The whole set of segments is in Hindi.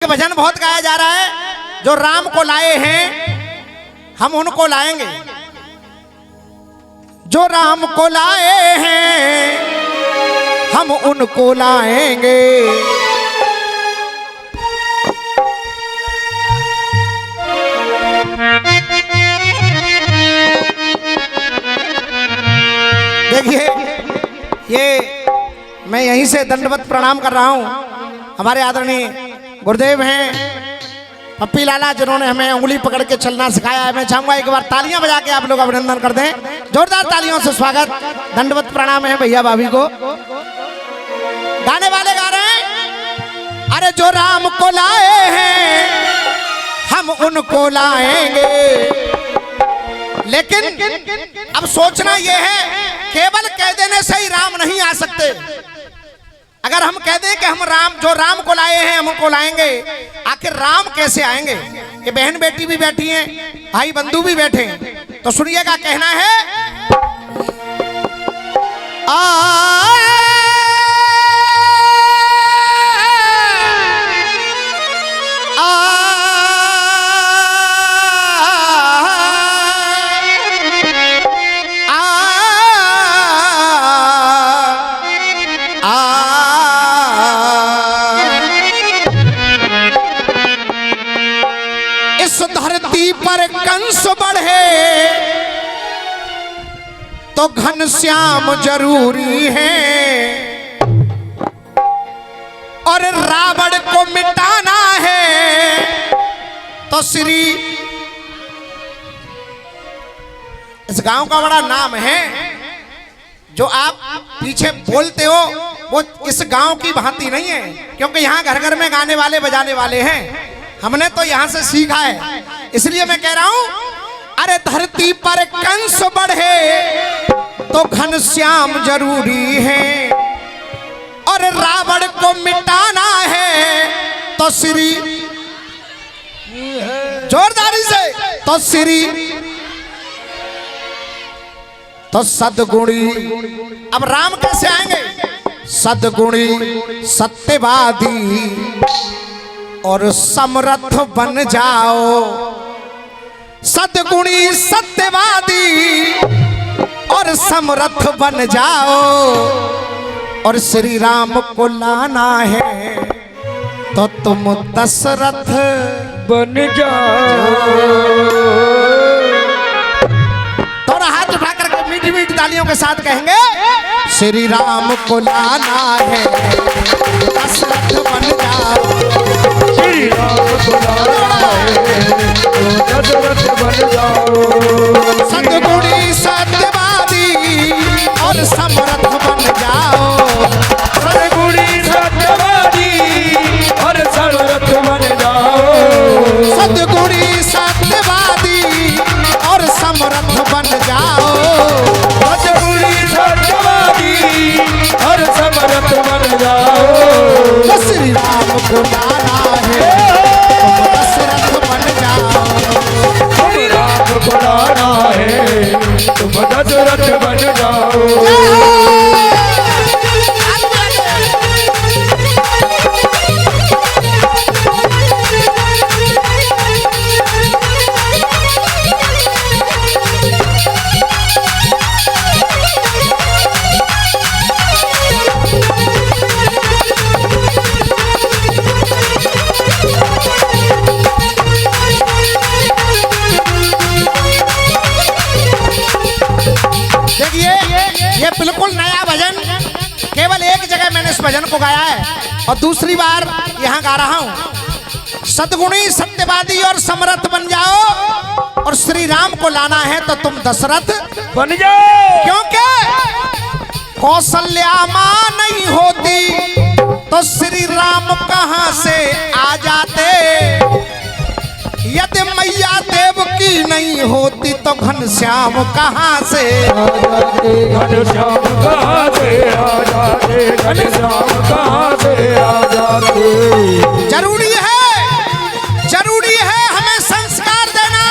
भजन बहुत गाया जा रहा है। जो राम को लाए हैं हम उनको लाएंगे। जो राम को लाए हैं हम उनको लाएंगे। देखिए ये मैं यहीं से दंडवत प्रणाम कर रहा हूं। हमारे आदरणीय गुरुदेव हैं पप्पी लाला, जिन्होंने हमें उंगली पकड़ के चलना सिखाया है। मैं चाहूंगा एक बार तालियां बजा के आप लोग अभिनंदन कर दें। जोरदार तालियों से स्वागत, दंडवत प्रणाम है भैया भाभी को। गाने वाले गा रहे हैं, अरे जो राम को लाए हैं हम उनको लाएंगे। लेकिन अब सोचना यह है, केवल कह देने से ही राम नहीं आ सकते। अगर हम कह दें कि हम जो राम को लाए हैं हम उनको लाएंगे, आखिर राम कैसे आएंगे? ये बहन बेटी भी बैठी हैं, भाई बंधु भी बैठे हैं, तो सुनिएगा। कहना है धरती पर कंस बढ़े तो घनश्याम जरूरी है, और रावण को मिटाना है तो श्री। इस गांव का बड़ा नाम है। जो आप पीछे बोलते हो वो इस गांव की भांति नहीं है, क्योंकि यहाँ घर घर में गाने वाले बजाने वाले हैं। हमने तो यहाँ से सीखा है, इसलिए मैं कह रहा हूं, अरे धरती पर कंस बढ़े तो घनश्याम जरूरी है, और रावण को मिटाना है तो श्री। जोरदारी से तो श्री, तो सद्गुणी। अब राम कैसे आएंगे? सद्गुणी सत्यवादी और समर्थ बन जाओ। सद्गुणी सत्यवादी और समर्थ बन जाओ, और श्री राम को लाना है तो तुम दशरथ बन जाओ। थोड़ा हाथ उठा करके मीठी मीठी तालियों के साथ कहेंगे, श्री राम को लाना है दशरथ बन जाओ। श्री राम को लाना है तो दशरथ बन जाओ। सद्गुणी सत्यवादी और समर्थ बन जाओ। सद्गुणी सत्यवादी और समर्थ बन जाओ। सद्गुणी सत्यवादी और समर्थ बन जाओ। सद्गुणी सत्यवादी और समर्थ बन जाओ। श्री राम को लाना है तुम दशरथ बन जाओ। श्री राम को लाना है तुम दशरथ बन जाओ। ये बिल्कुल नया भजन, केवल एक जगह मैंने इस भजन को गाया है और दूसरी बार यहाँ गा रहा हूँ। सद्गुणी सत्यवादी और समर्थ बन जाओ, और श्री राम को लाना है तो तुम दशरथ बन जाओ। क्योंकि कौशल्या मां नहीं होती तो श्री राम कहां से आ जाते। यदि मैया देव की नहीं होती तो घनश्याम कहां से आ जाते। घनश्याम कहां से आ जाते। घनश्याम कहां से आ जाते। जरूरी है हमें संस्कार देना।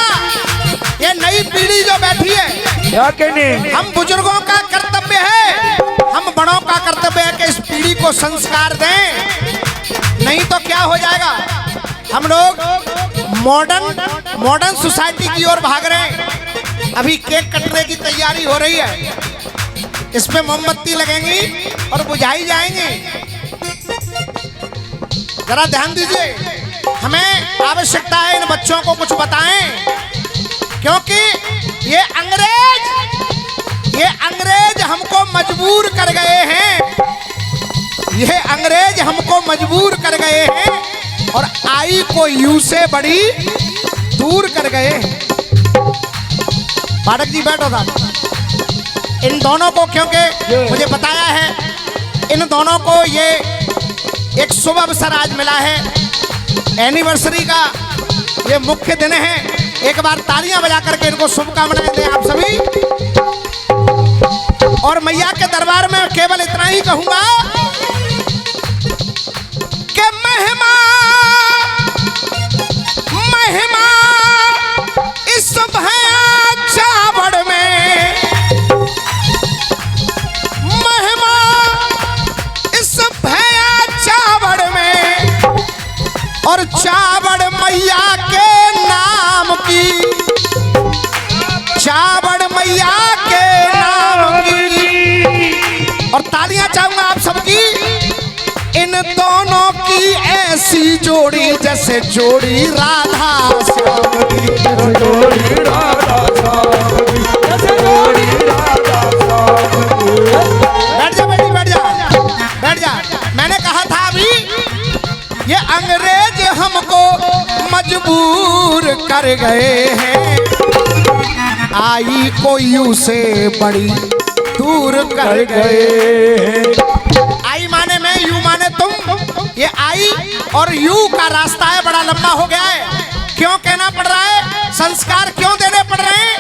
ये नई पीढ़ी जो बैठी है, क्या कहने, हम बुजुर्गों का कर्तव्य है, हम बड़ों का कर्तव्य है कि इस पीढ़ी को संस्कार दें। नहीं तो क्या हो जाएगा? हम लोग मॉडर्न सोसाइटी की ओर भाग रहे हैं। अभी केक कटने की तैयारी हो रही है, इस पे मोमबत्ती लगेंगी और बुझाई जाएंगी। जरा ध्यान दीजिए, हमें आवश्यकता है इन बच्चों को कुछ बताएं, क्योंकि ये अंग्रेज हमको मजबूर कर गए हैं। ये अंग्रेज हमको मजबूर कर गए हैं और आई को यू से बड़ी दूर कर गए हैं। पाठक जी बैठो साहब। इन दोनों को, क्योंकि मुझे बताया है, इन दोनों को ये एक शुभ अवसर आज मिला है, एनिवर्सरी का ये मुख्य दिन है। एक बार तालियां बजा करके इनको शुभकामनाएं दें आप सभी। और मैया के दरबार में केवल इतना ही कहूंगा कि महिमा इस भया चावड़ में, महिमा इस भया चावड़ में, और चावड़ मैया के नाम की, चावड़ मैया के नाम की। और तालियां चाहूंगा आप सबकी इन दोनों की, ऐसी जोड़ी जैसे जोड़ी राधा श्याम की, जोड़ी राधा श्याम की, जैसे जोड़ी राधा श्याम की। बैठ जा बेटी, बैठ जा, बैठ जा। मैंने कहा था अभी, ये अंग्रेज हमको मजबूर कर गए हैं, आई को यू से बड़ी दूर कर गए। आई माने मैं, यू माने तुम। ये आई और यू का रास्ता है बड़ा लंबा हो गया है। क्यों कहना पड़ रहा है, संस्कार क्यों देने पड़ रहे हैं?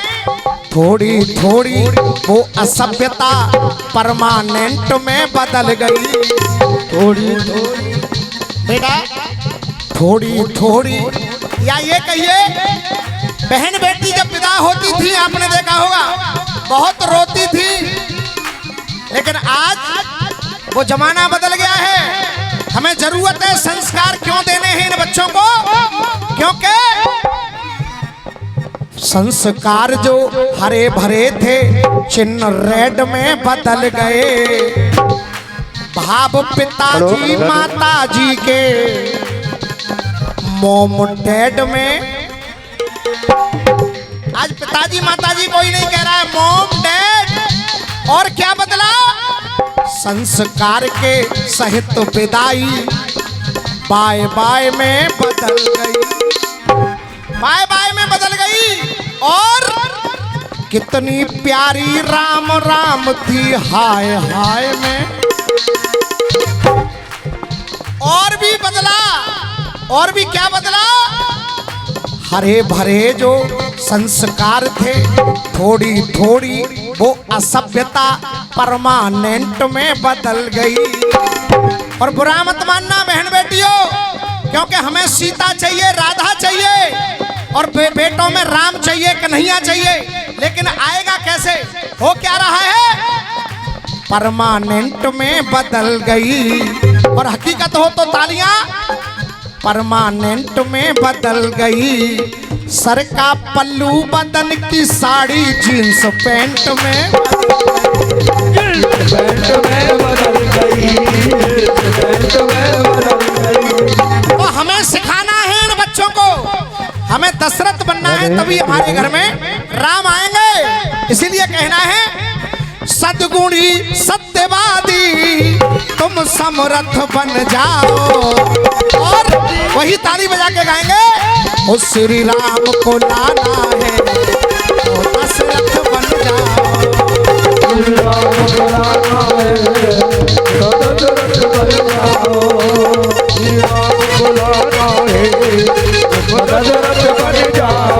थोड़ी थोड़ी वो असभ्यता परमानेंट में बदल गई। थोड़ी थोड़ी बेटा, थोड़ी थोड़ी, या ये कहिए बहन बेटी जब विदा होती थी, आपने देखा होगा बहुत रोती थी, लेकिन आज वो जमाना बदल गया है। हमें जरूरत है संस्कार क्यों देने हैं इन बच्चों को, क्योंकि संस्कार जो हरे भरे थे चिन्ह रेड में बदल गए। भाव पिताजी माताजी के मोम डैड में, आज पिताजी माताजी कोई नहीं कह रहा है, मोम डैड। और क्या बदला, संस्कार के सहित विदाई बाय बाय में बदल गई, बाय बाय में बदल गई। और कितनी प्यारी राम राम थी हाय हाय में। और भी बदला, और भी क्या बदला, हरे भरे जो संस्कार थे, थोड़ी थोड़ी वो असभ्यता परमानेंट में बदल गई। और बुरा मत मानना बहन बेटियों, क्योंकि हमें सीता चाहिए, राधा चाहिए, और बेटों में राम चाहिए, कन्हैया चाहिए, लेकिन आएगा कैसे? हो क्या रहा है, परमानेंट में बदल गई। और हकीकत हो तो तालियां, परमानेंट में बदल गई। सर का पल्लू बदन की साड़ी जींस पैंट में बदल गई, पैंट में बदल गई। तो हमें सिखाना है इन बच्चों को, हमें दशरथ बनना है, तभी हमारे घर में राम आएंगे। इसीलिए कहना है, सद्गुणी सत्यवादी तुम समर्थ बन जाओ। और वही ताली बजा के गाएंगे, उस श्री राम को लाना है तो दशरथ बन जाओ। श्री राम को लाना है तो दशरथ बन जाओ। श्री राम को लाना है तो दशरथ बन जाओ।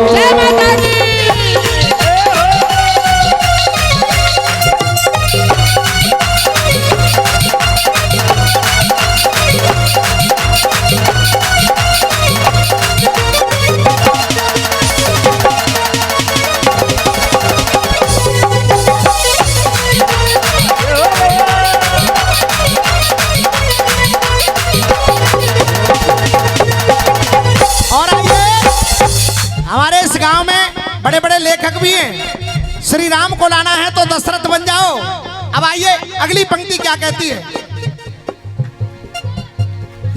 बड़े बड़े लेखक भी हैं। श्री राम को लाना है तो दशरथ बन जाओ। अब आइए अगली पंक्ति क्या कहती है।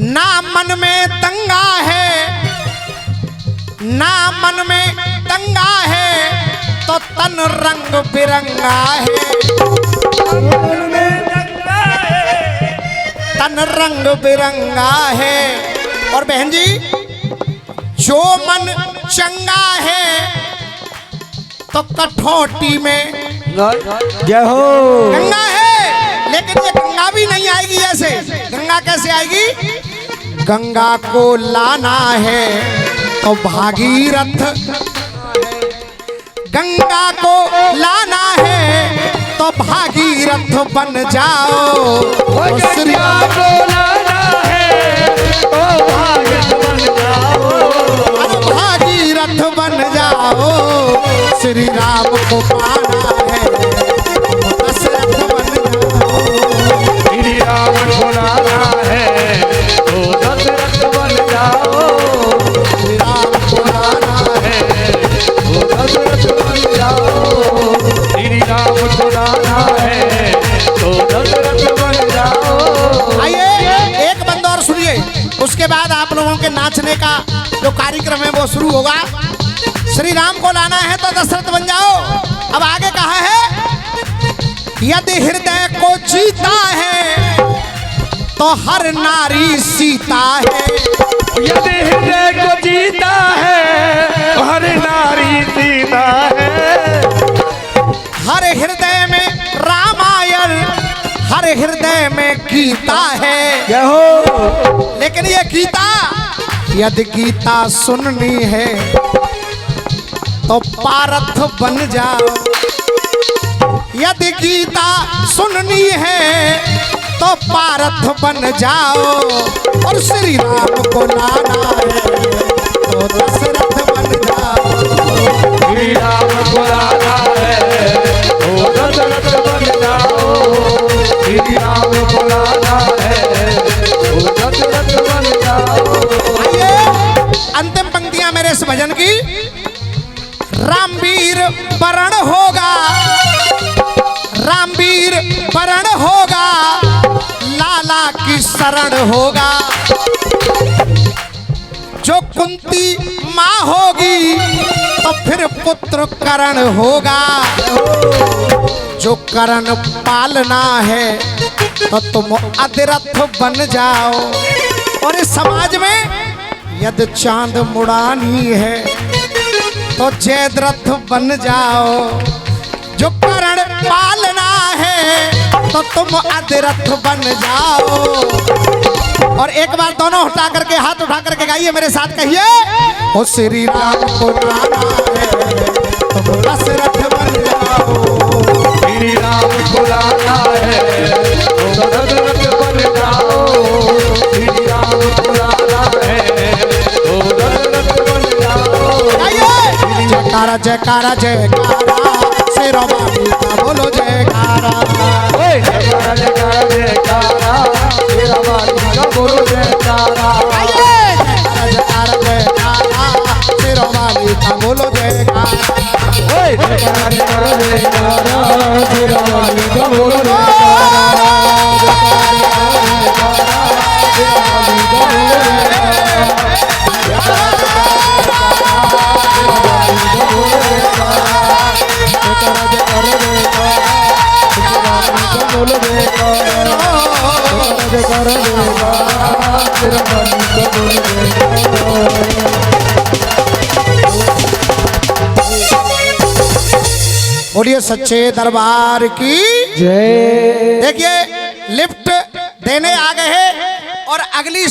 ना मन में दंगा है, ना मन में दंगा है, तो तन रंग बिरंगा है। तन रंग बिरंगा है। और बहन जी, जो मन चंगा है तो कठौती में जय हो। गंगा है, लेकिन ये गंगा भी नहीं आएगी ऐसे। गंगा कैसे आएगी? गंगा को लाना है तो भागीरथ, गंगा को लाना है तो भागीरथ बन जाओ। श्री गंगा को लाना है तो भागीरथ बन जाओ। भागीरथ बन जाओ। श्री राम को पाना है तो दशरथ बन जाओ। श्री राम को लाना है तो दशरथ बन जाओ। श्री राम को लाना है तो दशरथ बन जाओ। श्री राम को लाना है तो दशरथ बन जाओ। आइए एक बंद और सुनिए, उसके बाद आप लोगों के नाचने का जो कार्यक्रम है वो शुरू होगा। श्री राम को लाना है तो दशरथ बन जाओ। अब आगे कहा है, यदि हृदय को जीता है तो हर नारी सीता है। यदि हृदय को जीता है तो हर नारी सीता है। हर हृदय में रामायण, हर हृदय में गीता है। जय हो। लेकिन ये गीता, यदि गीता सुननी है तो पारथ बन जाओ। यदि गीता सुननी है तो पारथ बन जाओ। और श्री राम को लाना है तो दशरथ बन जाओ। श्री राम को लाना है तो दशरथ बन जाओ। श्री राम को लाना है तो दशरथ बन जाओ। आइए अंतिम पंक्तियां मेरे इस भजन की। रामवीर वरण होगा, रामवीर वरण होगा, लाला की शरण होगा। जो कुंती माँ होगी तो फिर पुत्र करण होगा। जो करण पालना है तो तुम अधिरथ बन जाओ। और इस समाज में यदि चांद मुड़ानी है तो जयद्रथ बन जाओ। जो करण पालना है तो तुम अधिरथ बन जाओ। और एक बार दोनों उठा करके हाथ उठा करके गाइए, मेरे साथ कहिए। ओ श्री राम को लाना है तुम दशरथ बन जाओ। श्री राम को लाना है तो दशरथ बन जाओ। श्री राम को लाना है तो दशरथ बन जाओ। गाइए जयकारा जयकारा जयकारा, शेरों वाली का बोलो जयकारा। जयकारा जयकारा जयकारा, शेरों वाली का बोलो जयकारा। गाइए जयकारा जयकारा जयकारा, शेरों वाली का बोलो जयकारा। जयकारा जयकारा जयकारा, शेरों वाली का बोलो जयकारा। बोलिए सच्चे दरबार की जय। देखिए लिफ्ट देने आ गए हैं और अगली